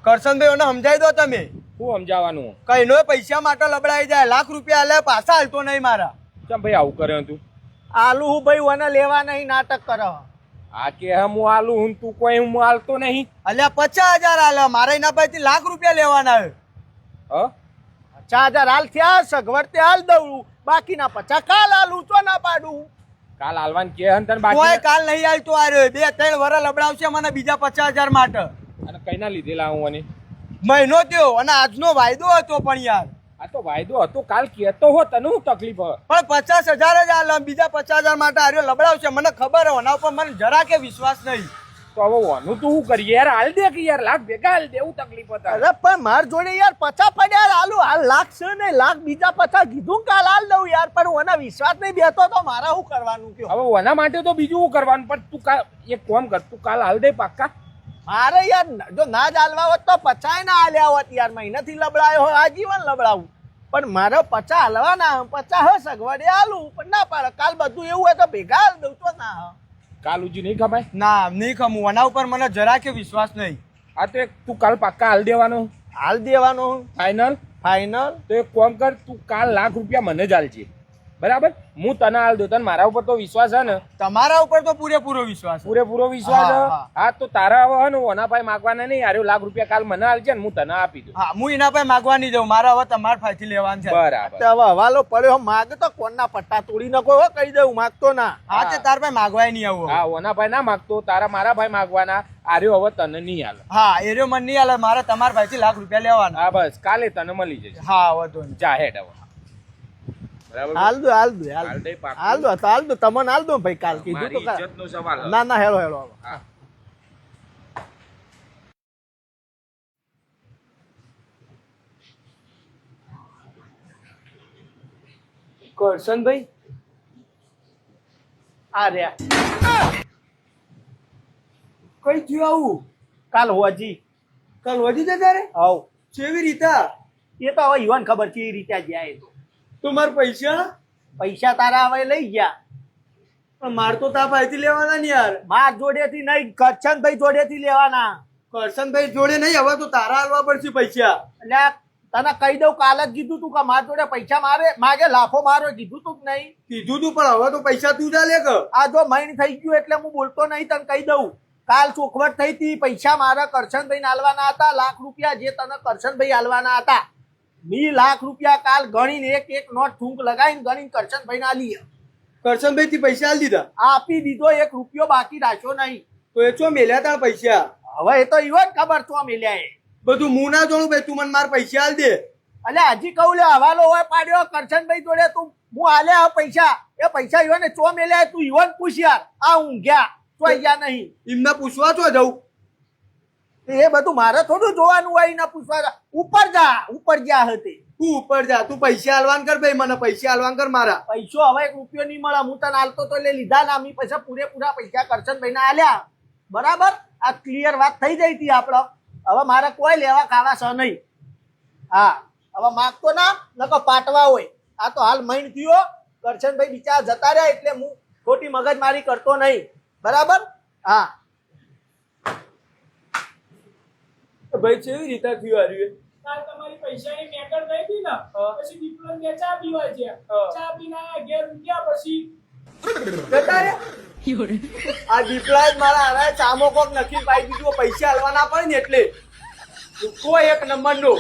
કરશનભાઈ ઓને સમજાવી દો તમે. શું સમજાવવાનું? કઈનો પૈસા માટે લબડાઈ જાય, લાખ રૂપિયા આલે પાછા હાલતો નહીં મારા. ચમ ભાઈ આવું કરે તું? આલુ હું ભાઈ ઓને લેવા નહીં નાટક કરો. આ કે હું આલુ હું તું કોઈ હું આલતો નહીં. અલ્યા 50,000 આલે મારે એના પાસેથી લાખ રૂપિયા લેવાના. હ 50,000 હાલ થયા, સગવડ તે હાલ દઉં, બાકીના 50 કાલ હાલું તો ના પાડું. કાલ હાલવાન કે હન તને બાકી કોઈ કાલ નહીં હાલતો આર્યો. 2-3 વરસ લબડાવશે મને બીજા 50,000 માટે. અને કઈના લીધેલા હું અને મહિનો થયો અને આજનો વાયદો હતો. પણ યાર આ તો વાયદો હતો, કાલ કેતો હો તને હું તકલીફ હે? પણ 50,000 જ આલે, બીજા 50,000 માટે આર્યો લબડાવશે. મને ખબર હે, એના ઉપર મને જરા કે વિશ્વાસ નહીં. તો હવે ઓનું તું શું કરીએ યાર? હાલ દે કે યાર, લાખ ભેગા હાલ દે, એવું તકલીફ હતા. અરે પણ માર જોડે યાર 50 પડ્યા હાલું, હાલ લાખ છે ને, લાખ બીજા 50 કીધું કાલ હાલ દઉં યાર. પણ ઓના વિશ્વાસ નહીં બેતો તો મારા શું કરવાનું કયો? હવે ઓના માટે તો બીજું શું કરવાનું? પણ તું કાલ એક કામ કર, તું કાલ હાલ દે પાક્કા. મારે યાર જો ના જ હાલવા હોત તો 50 ના હાલ્યા હોત યાર. મહિનાથી લબડાયો હોય, આજીવન લબડાવું. પણ મારે 50 હાલવાના, 50 હે સગવડે હાલું. પણ ના પાડે, કાલ બધું એવું હોય તો ભેગા હાલ દઉં તો ના. કાલ ઉજી નહીં ખમાય? ના નહીં ખમું, એના ઉપર મને જરા કે વિશ્વાસ નહીં. આ તો એક તું કાલ પાક્કા હાલ દેવાનો. હાલ દેવાનું ફાઈનલ? ફાઈનલ. તો એક કામ કર, તું કાલ લાખ રૂપિયા મને જ હાલજે, બરાબર? હું તને હાલ દઉં. તને મારા ઉપર તો વિશ્વાસ છે ને? તમારા ઉપર તો પૂરેપૂરો વિશ્વાસ. પૂરેપૂરો વિશ્વાસ હા, છે. હા. હા તો તારા હવે હે ને ઓના ભાઈ માગવાના નહીં. અરે લાખ રૂપિયા કાલ મને હાલજે ને હું તને આપી દઉં. હા, હું એના પાસે માગવા નહીં જાઉં. મારા હવે તમારા ફાયથી લેવાનું છે. બરાબર. હવે હવાલો પડ્યો, માગ તો કોણના પટ્ટા તોડી નાખો, હો કહી દઉં, માગતો ના. હા તે તાર પાસે માગવાય નહીં આવું. હા ઓના ભાઈ ના માગતો, તારા મારા ભાઈ માગવાના. આર્યો હવે તને નહીં હાલે. હા એરિયો મને નહીં હાલે, મારે તમારા ફાયથી લાખ રૂપિયા લેવાના. હા બસ કાલે તને મળી જશે. હા વધુ નહીં. જા હેડ હવે. બરાબર. હાલ દો હાલ દો હાલ હાલ દે પાક્કું. હાલ દો હાલ દો, તમને હાલ દો ભાઈ. કાલ કીધું મારી તો ઇજ્જતનો સવાલ હે. ના ના, હેલો હેલો. હા. કરશનભાઈ આ રહ્યા કઈ થયું આવું? કાલ હોજી કાલ વધી જાય તારે હવ કેવી રીતે? એ તો હવે યુવાન ખબર છે એ રીતે જાય. તો તું મારા પૈસા? પૈસા તારા હવે લઈ ગયા, પણ માર તો તારા ફાયથી લેવાના ને યાર. માર જોડેથી નહીં, કરશનભાઈ જોડેથી લેવાના. કરશનભાઈ જોડે નહીં, હવે તો તારા હાલવા પડશે પૈસા. એટલે તને કહી દઉં, કાલ જ કીધું તું કે માર જોડે પૈસા માગે લાફો મારો, કીધું તું કે નહીં? કીધું તું, પણ હવે તો પૈસા તું જ લે કે. આ જો મૈન થઈ ગયું એટલે હું બોલતો નહીં. તને કહી દઉં, કાલ ચોખવટ થઈ હતી, પૈસા મારા કરશનભાઈ હાલવાના હતા. લાખ રૂપિયા જે તને કરશનભાઈ હાલવાના હતા. મી લાખ રૂપિયા કાલ ગણીને એક એક નોટ થૂંક લગાવીને ગણીને કરશનભાઈ ના લીધા. કરશનભાઈ થી પૈસા આલી દીધા? આપી દીધો, એક રૂપિયો બાકી રાખ્યો નહીં. તો એ ચો મેલ્યા તારા પૈસા? હવે એ તો ઈવન ખબર તો મેલ્યા એ. બધું હું ના જોણું ભાઈ, તું મને મારા પૈસા આલ દે. એટલે હજી કહું લે, હવાલો હોય પાડ્યો કરશનભાઈ જોડે, તું હું હાલે આ પૈસા, એ પૈસા ઈવન ચો મેલ્યા તું ઈવન પૂછ યાર. આ ઊંઘ્યા તો ગયા નહીં. એમને પૂછવા છો જવું? એ બધું મારે થોડું જોવાનું હોય, ના પૂછવા. ઉપર જા હતી. તું ઉપર જા, તું પૈસા હાલવાન કર ભાઈ, મને પૈસા હાલવાન કર મારા. પૈસો હવે એક રૂપિયો નહીં મળે. હું તને હાલતો તો એટલે લીધા ના, મી પૈસા પૂરેપૂરા પૈસા કરશનભાઈ ના હાલ્યા. બરાબર, આ ક્લિયર વાત થઈ જઈ હતી આપડે. હવે મારે કોઈ લેવા ખાવા છે નહીં. હા હવે માગતો ના નકો પાટવા હોય. આ તો હાલ મહિન થયો, કરશનભાઈ બિચારા જતા રહ્યા એટલે હું ખોટી મગજમારી કરતો નહીં. બરાબર. હા ભાઈ કેવી રીતે થયું હાર્યું? કાલ તમારી પૈસાની મેટર થઈ હતી ને, પછી દીપડો ને ચા પીવા ગયા. ચા પીને આયા ઘેર ગયા પછી જતા રે? આ દીપડા જ મારા હારા ચામો કોક નક્કી પાઈ દીધું, પૈસા હાલવાના પડે ને એટલે. કોઈ એક નંબર નો